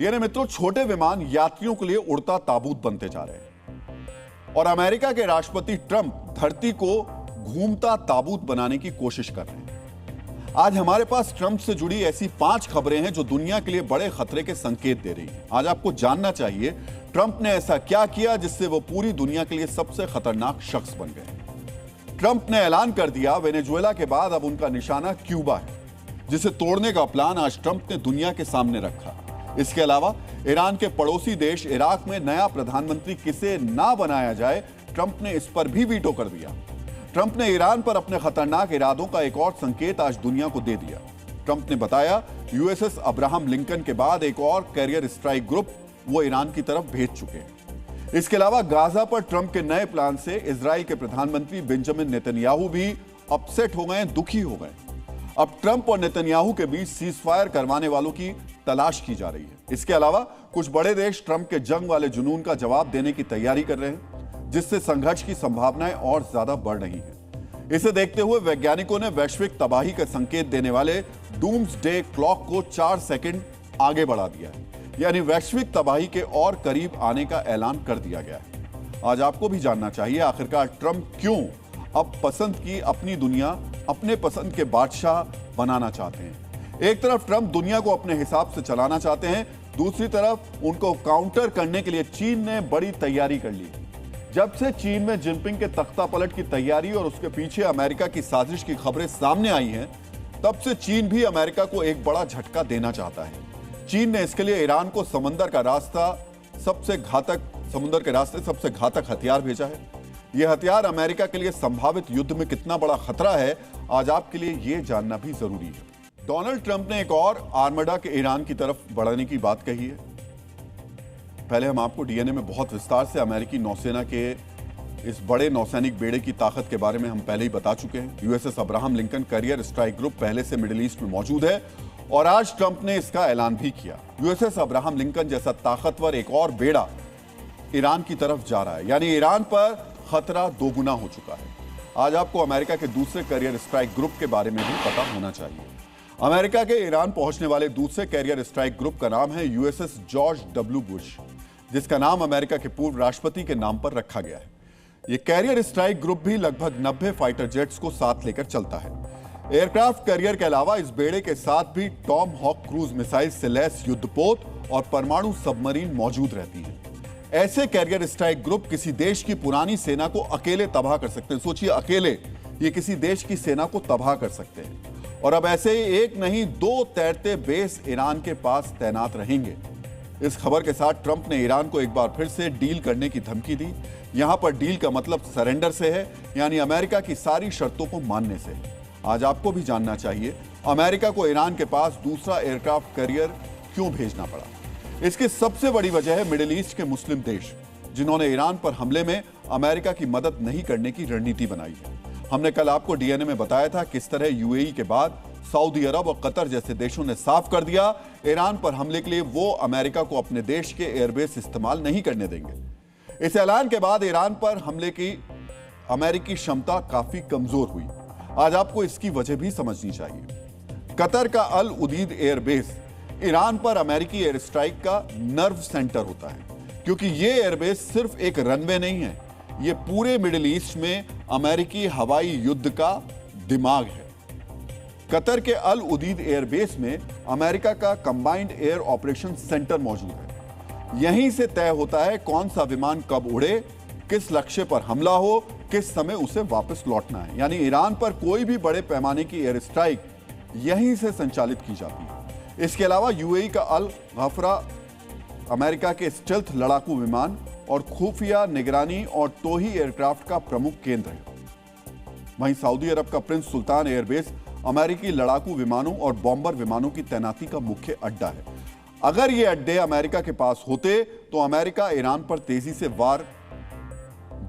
DNA मित्रों, छोटे विमान यात्रियों के लिए उड़ता ताबूत बनते जा रहे हैं और अमेरिका के राष्ट्रपति ट्रंप धरती को घूमता ताबूत बनाने की कोशिश कर रहे हैं। आज हमारे पास ट्रंप से जुड़ी ऐसी 5 खबरें हैं जो दुनिया के लिए बड़े खतरे के संकेत दे रही हैं। आज आपको जानना चाहिए ट्रंप ने ऐसा क्या किया जिससे वो पूरी दुनिया के लिए सबसे खतरनाक शख्स बन गए। ट्रंप ने ऐलान कर दिया वेनेजुएला के बाद अब उनका निशाना क्यूबा है, जिसे तोड़ने का प्लान आज ट्रंप ने दुनिया के सामने रखा। इसके अलावा ईरान के पड़ोसी देश इराक में नया प्रधानमंत्री किसे ना बनाया जाए, ट्रंप ने इस पर भी वीटो कर दिया। ट्रंप ने ईरान पर अपने खतरनाक इरादों का एक और संकेत आज दुनिया को दे दिया। ट्रंप ने बताया यूएसएस अब्राहम लिंकन के बाद एक और कैरियर स्ट्राइक ग्रुप वो ईरान की तरफ भेज चुके हैं। इसके अलावा गाजा पर ट्रंप के नए प्लान से इजराइल के प्रधानमंत्री बेंजामिन नेतन्याहू भी अपसेट हो गए, दुखी हो गए। अब ट्रंप और नेतन्याहू के बीच सीजफायर करवाने वालों की तलाश की जा रही है। इसके अलावा कुछ बड़े देश ट्रंप के जंग वाले जुनून का जवाब देने की तैयारी कर रहे हैं, जिससे संघर्ष की संभावनाएं और ज्यादा बढ़ रही हैं। इसे देखते हुए वैज्ञानिकों ने वैश्विक तबाही का संकेत देने वाले डूम्सडे क्लॉक को 4 सेकंड आगे बढ़ा दिया है, यानी वैश्विक तबाही के और करीब आने का ऐलान कर दिया गया है। आज आपको भी जानना चाहिए आखिरकार ट्रंप क्यों अब पसंद की अपनी दुनिया अपने पसंद के बादशाह बनाना चाहते हैं। एक तरफ ट्रंप दुनिया को अपने हिसाब से चलाना चाहते हैं, दूसरी तरफ उनको काउंटर करने के लिए चीन ने बड़ी तैयारी कर ली। जब से चीन में जिनपिंग के तख्ता पलट की तैयारी और उसके पीछे अमेरिका की साजिश की खबरें सामने आई हैं, तब से चीन भी अमेरिका को एक बड़ा झटका देना चाहता है। चीन ने इसके लिए ईरान को समुद्र के रास्ते सबसे घातक हथियार भेजा है। यह हथियार अमेरिका के लिए संभावित युद्ध में कितना बड़ा खतरा है, आज आपके लिए यह जानना भी जरूरी है। डोनाल्ड ट्रंप ने एक और आर्मडा के ईरान की तरफ बढ़ाने की बात कही है। पहले हम आपको डीएनए में बहुत विस्तार से अमेरिकी नौसेना के इस बड़े नौसैनिक बेड़े की ताकत के बारे में हम पहले ही बता चुके हैं। USS Abraham Lincoln carrier strike group पहले से मिडिल ईस्ट में मौजूद है और आज ट्रंप ने इसका ऐलान भी किया। यूएसएस अब्राहम लिंकन जैसा ताकतवर एक और बेड़ा ईरान की तरफ जा रहा है, यानी ईरान पर खतरा दोगुना हो चुका है। आज आपको अमेरिका के दूसरे कैरियर स्ट्राइक ग्रुप के बारे में भी पता होना चाहिए। अमेरिका के ईरान पहुंचने वाले दूसरे कैरियर स्ट्राइक ग्रुप का नाम है यूएसएस जॉर्ज डब्ल्यू बुश, जिसका नाम अमेरिका के पूर्व राष्ट्रपति के नाम पर रखा गया है। यह कैरियर स्ट्राइक ग्रुप भी लगभग 90 फाइटर जेट्स को साथ लेकर चलता है। एयरक्राफ्ट कैरियर के अलावा इस बेड़े के साथ भी टॉम हॉक क्रूज मिसाइल से लैस युद्धपोत और परमाणु सबमरीन मौजूद रहती हैं। ऐसे कैरियर स्ट्राइक ग्रुप किसी देश की पुरानी सेना को अकेले तबाह कर सकते हैं। सोचिए, अकेले ये किसी देश की सेना को तबाह कर सकते हैं। और अब ऐसे एक नहीं 2 तैरते बेस ईरान के पास तैनात रहेंगे। इस खबर के साथ ट्रंप ने ईरान को एक बार फिर से डील करने की धमकी दी। यहां पर डील का मतलब सरेंडर से है, यानी अमेरिका की सारी शर्तों को मानने से है। आज आपको भी जानना चाहिए अमेरिका को ईरान के पास दूसरा एयरक्राफ्ट कैरियर क्यों भेजना पड़ा। इसकी सबसे बड़ी वजह है मिडिल ईस्ट के मुस्लिम देश, जिन्होंने ईरान पर हमले में अमेरिका की मदद नहीं करने की रणनीति बनाई है। हमने कल आपको डीएनए में बताया था किस तरह यूएई के बाद सऊदी अरब और कतर जैसे देशों ने साफ कर दिया ईरान पर हमले के लिए वो अमेरिका को अपने देश के एयरबेस इस्तेमाल नहीं करने देंगे। इस ऐलान के बाद ईरान पर हमले की अमेरिकी क्षमता काफी कमजोर हुई। आज आपको इसकी वजह भी समझनी चाहिए। कतर का अल उदीद एयरबेस ईरान पर अमेरिकी एयर स्ट्राइक का नर्व सेंटर होता है, क्योंकि यह एयरबेस सिर्फ एक रनवे नहीं है, यह पूरे मिडिल ईस्ट में अमेरिकी हवाई युद्ध का दिमाग है। कतर के अल उदीद एयरबेस में अमेरिका का कंबाइंड एयर ऑपरेशन सेंटर मौजूद है। यहीं से तय होता है कौन सा विमान कब उड़े, किस लक्ष्य पर हमला हो, किस समय उसे वापस लौटना है। यानी ईरान पर कोई भी बड़े पैमाने की एयर स्ट्राइक यहीं से संचालित की जाती है। इसके अलावा यूएई का अल गफरा अमेरिका के स्टेल्थ लड़ाकू विमान और खुफिया निगरानी और टोही एयरक्राफ्ट का प्रमुख केंद्र है। वहीं सऊदी अरब का प्रिंस सुल्तान एयरबेस अमेरिकी लड़ाकू विमानों और बॉम्बर विमानों की तैनाती का मुख्य अड्डा है। अगर ये अड्डे अमेरिका के पास होते तो अमेरिका ईरान पर तेजी से वार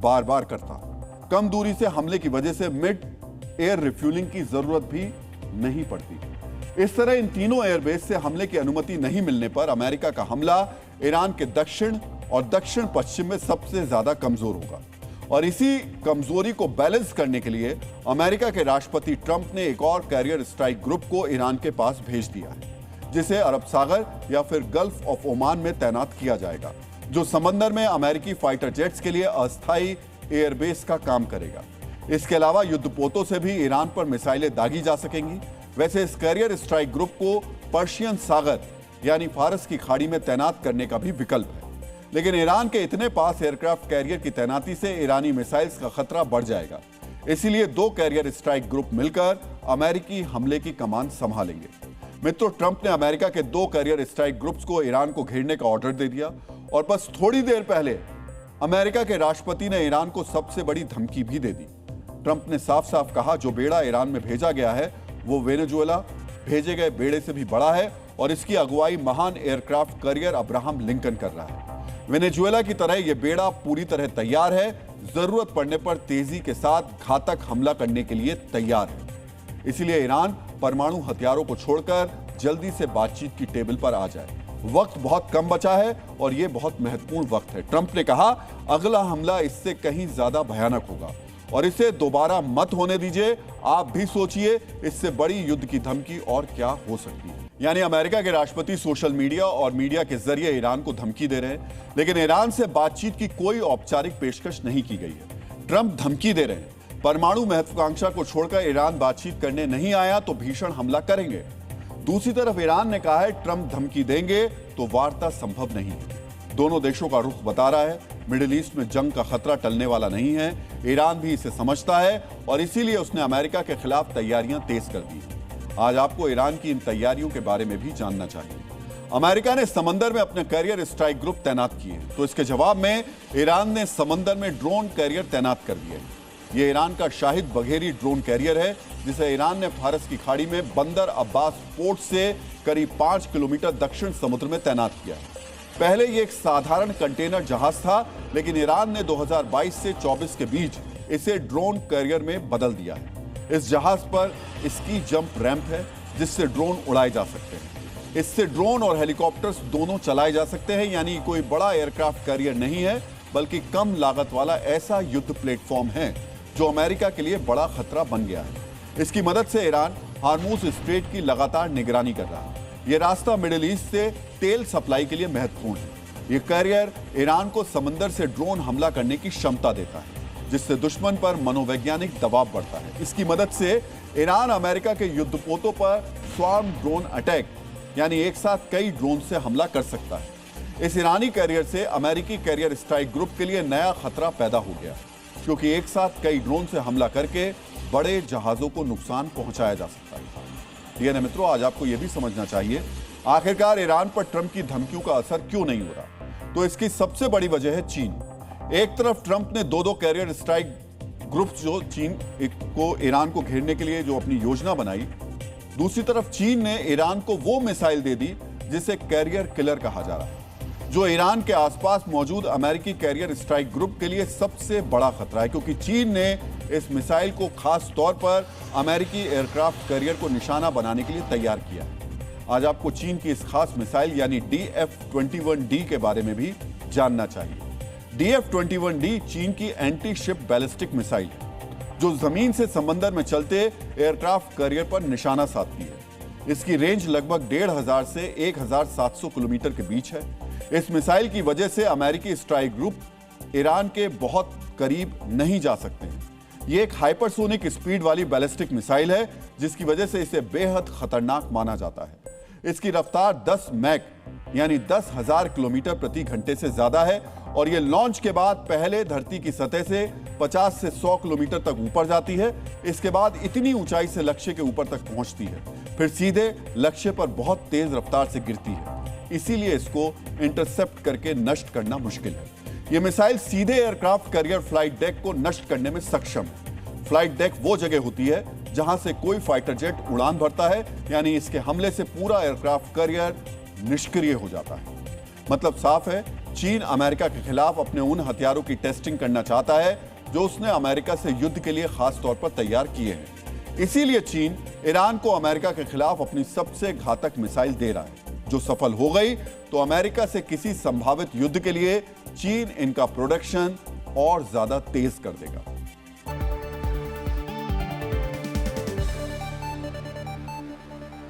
बार करता। कम दूरी से हमले की वजह से मिड एयर रिफ्यूलिंग की जरूरत भी नहीं पड़ती। इस तरह इन तीनों एयरबेस से हमले की अनुमति नहीं मिलने पर अमेरिका का हमला ईरान के दक्षिण और दक्षिण पश्चिम में सबसे ज्यादा कमजोर होगा। और इसी कमजोरी को बैलेंस करने के लिए अमेरिका के राष्ट्रपति ट्रंप ने एक और कैरियर स्ट्राइक ग्रुप को ईरान के पास भेज दिया है। जिसे अरब सागर या फिर गल्फ ऑफ ओमान में तैनात किया जाएगा, जो समंदर में अमेरिकी फाइटर जेट्स के लिए अस्थायी एयरबेस का काम करेगा। इसके अलावा युद्धपोतों से भी ईरान पर मिसाइलें दागी जा सकेंगी। वैसे इस कैरियर स्ट्राइक ग्रुप को पर्शियन सागर यानी फारस की खाड़ी में तैनात करने का भी विकल्प है, लेकिन ईरान के इतने पास एयरक्राफ्ट कैरियर की तैनाती से ईरानी मिसाइल्स का खतरा बढ़ जाएगा। इसीलिए 2 कैरियर स्ट्राइक ग्रुप मिलकर अमेरिकी हमले की कमान संभालेंगे। मित्रों, ट्रंप ने अमेरिका के 2 कैरियर स्ट्राइक ग्रुप्स को ईरान को घेरने का ऑर्डर दे दिया और बस थोड़ी देर पहले अमेरिका के राष्ट्रपति ने ईरान को सबसे बड़ी धमकी भी दे दी। ट्रंप ने साफ साफ कहा, जो बेड़ा ईरान में भेजा गया है वो वेनेजुएला भेजे गए बेड़े से भी बड़ा है और इसकी अगुवाई महान एयरक्राफ्ट कैरियर अब्राहम लिंकन कर रहा है। वेनेजुएला की तरह यह बेड़ा पूरी तरह तैयार है, जरूरत पड़ने पर तेजी के साथ घातक हमला करने के लिए तैयार है। इसलिए ईरान परमाणु हथियारों को छोड़कर जल्दी से बातचीत की टेबल पर आ जाए। वक्त बहुत कम बचा है और यह बहुत महत्वपूर्ण वक्त है। ट्रंप ने कहा, अगला हमला इससे कहीं ज्यादा भयानक होगा और इसे दोबारा मत होने दीजिए। आप भी सोचिए, इससे बड़ी युद्ध की धमकी और क्या हो सकती है। यानी अमेरिका के राष्ट्रपति सोशल मीडिया और मीडिया के जरिए ईरान को धमकी दे रहे हैं, लेकिन ईरान से बातचीत की कोई औपचारिक पेशकश नहीं की गई है। ट्रंप धमकी दे रहे हैं, परमाणु महत्वाकांक्षा को छोड़कर ईरान बातचीत करने नहीं आया तो भीषण हमला करेंगे। दूसरी तरफ ईरान ने कहा है, ट्रंप धमकी देंगे तो वार्ता संभव नहीं है। दोनों देशों का रुख बता रहा है, मिडिल ईस्ट में जंग का खतरा टलने वाला नहीं है। ईरान भी इसे समझता है और इसीलिए उसने अमेरिका के खिलाफ तैयारियां तेज कर दी हैं। आज आपको ईरान की इन तैयारियों के बारे में भी जानना चाहिए। अमेरिका ने समंदर में अपने कैरियर स्ट्राइक ग्रुप तैनात किए, तो इसके जवाब में ईरान ने समंदर में ड्रोन कैरियर तैनात कर दिए। यह ईरान का शाहिद बघेरी ड्रोन कैरियर है, जिसे ईरान ने फारस की खाड़ी में बंदर अब्बास पोर्ट से करीब 5 किलोमीटर दक्षिण समुद्र में तैनात किया। पहले ये एक साधारण कंटेनर जहाज था, लेकिन ईरान ने 2022 से 24 के बीच इसे ड्रोन कैरियर में बदल दिया है। इस जहाज पर स्की जंप रैंप है, जिससे ड्रोन उड़ाए जा सकते हैं। इससे ड्रोन और हेलीकॉप्टर्स दोनों चलाए जा सकते हैं। यानी कोई बड़ा एयरक्राफ्ट कैरियर नहीं है, बल्कि कम लागत वाला ऐसा युद्ध प्लेटफॉर्म है जो अमेरिका के लिए बड़ा खतरा बन गया है। इसकी मदद से ईरान हार्मूज स्ट्रेट की लगातार निगरानी कर रहा है। यह रास्ता मिडिल ईस्ट से तेल सप्लाई के लिए महत्वपूर्ण है। यह कैरियर ईरान को समंदर से ड्रोन हमला करने की क्षमता देता है, जिससे दुश्मन पर मनोवैज्ञानिक दबाव बढ़ता है। इसकी मदद से ईरान अमेरिका के युद्धपोतों पर स्वार्म ड्रोन अटैक यानी एक साथ कई ड्रोन से हमला कर सकता है। इस ईरानी कैरियर से अमेरिकी कैरियर स्ट्राइक ग्रुप के लिए नया खतरा पैदा हो गया, क्योंकि एक साथ कई ड्रोन से हमला करके बड़े जहाजों को नुकसान पहुंचाया जा सकता है। ठीक है मित्रों, आज आपको यह भी समझना चाहिए, आखिरकार ईरान पर ट्रंप की धमकियों का असर क्यों नहीं हो रहा। तो इसकी सबसे बड़ी वजह है चीन। एक तरफ ट्रंप ने 2 कैरियर स्ट्राइक ग्रुप्स जो चीन को ईरान को घेरने के लिए जो अपनी योजना बनाई, दूसरी तरफ चीन ने ईरान को वो मिसाइल दे दी जिसे कैरियर किलर कहा जा रहा है, जो ईरान के आसपास मौजूद अमेरिकी कैरियर स्ट्राइक ग्रुप के लिए सबसे बड़ा खतरा है, क्योंकि चीन ने इस मिसाइल को खास तौर पर अमेरिकी एयरक्राफ्ट कैरियर को निशाना बनाने के लिए तैयार किया है। आज आपको चीन की इस खास मिसाइल यानी DF-21D के बारे में भी जानना चाहिए। DF-21D चीन की एंटी शिप बैलिस्टिक मिसाइल है, जो जमीन से समंदर में चलते एयरक्राफ्ट कैरियर पर निशाना साधती है। इसकी रेंज लगभग 1500 से 1700 किलोमीटर के बीच है। इस मिसाइल की वजह से अमेरिकी स्ट्राइक ग्रुप ईरान के बहुत करीब नहीं जा सकते हैं। यह एक हाइपरसोनिक स्पीड वाली बैलिस्टिक मिसाइल है, जिसकी वजह से इसे बेहद खतरनाक माना जाता है। इसकी रफ्तार 10 मैक यानी 10,000 किलोमीटर प्रति घंटे से ज्यादा है और यह लॉन्च के बाद पहले धरती की सतह से 50 से 100 किलोमीटर तक ऊपर जाती है। इसके बाद इतनी ऊंचाई से लक्ष्य के ऊपर तक पहुंचती है, फिर सीधे लक्ष्य पर बहुत तेज रफ्तार से गिरती है। इसीलिए इसको इंटरसेप्ट करके नष्ट करना मुश्किल है। यह मिसाइल सीधे एयरक्राफ्ट कैरियर फ्लाइट डेक को नष्ट करने में सक्षम है। फ्लाइट डेक वो जगह होती है जहां से कोई फाइटर जेट उड़ान भरता है, यानी इसके हमले से पूरा एयरक्राफ्ट कैरियर निष्क्रिय हो जाता है। मतलब साफ है, चीन अमेरिका के खिलाफ अपने उन हथियारों की टेस्टिंग करना चाहता है जो उसने अमेरिका से युद्ध के लिए खास तौर पर तैयार किए हैं। इसीलिए चीन ईरान को अमेरिका के खिलाफ अपनी सबसे घातक मिसाइल दे रहा है। जो सफल हो गई तो अमेरिका से किसी संभावित युद्ध के लिए चीन इनका प्रोडक्शन और ज्यादा तेज कर देगा।